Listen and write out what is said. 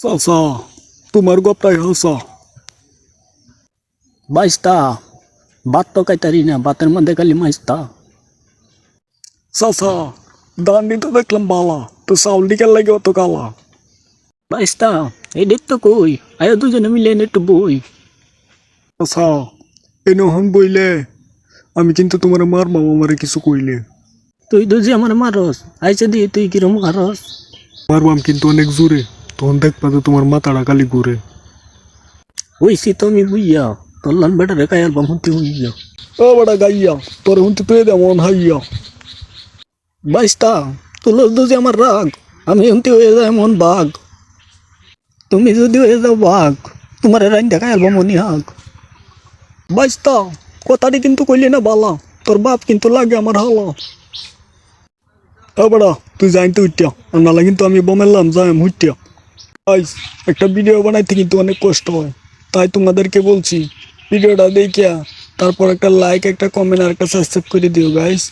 চাচা তোমার গপটাই হাসা। বাইস্তা ভাত তো খাইতারি না, ভাতের মধ্যে খালি মাইস্তা। চাচা দান্ডি তো দেখলাম বালা, তো চাউল দিকে লাগে অত কালা। বাইস্তা এই ডেট তো কই, আয়ো দুজনে মিলে এনে একটু বই। চাচা এনহন বইলে আমি কিন্তু তোমার মারবো আমারে কিছু কইলে। তুই দুজি আমার মারস, আইসে দিয়ে তুই কিরম মারস। মারবাম কিন্তু অনেক জোরে, তখন দেখবা যে তোমার মাথাটা খালি ঘুরে। হইছি তো আমি বুইয়া, তোর লান বেটারে কায়ার বাম হতে হইয়া। ও বড়া গাইয়া তোর হুঁতে পেয়ে দেয় মন হাইয়া। বাইস্তা তুলো দুজি আমার রাগ, আমি হতে হয়ে যায় এমন বাঘ। তুমি যদি হয়ে যাও বাঘ, তোমার রাইন দেখায় আলবাম মনি হাগ। বাইস্তা কথাটি কিন্তু কইলে না বালা, তোর বাপ কিন্তু লাগে আমার হালা। ও বড়া তুই জানতে উঠিয়া, আর নাহলে কিন্তু আমি বমেলাম যাই হুইটিয়া। গাইস একটা ভিডিও বানাইতে কিন্তু অনেক কষ্ট হয়, তাই তোমাদেরকে বলছি ভিডিওটা দেখিয়া তারপর একটা লাইক, একটা কমেন্ট আর একটা সাবস্ক্রাইব করে দিও গাইস।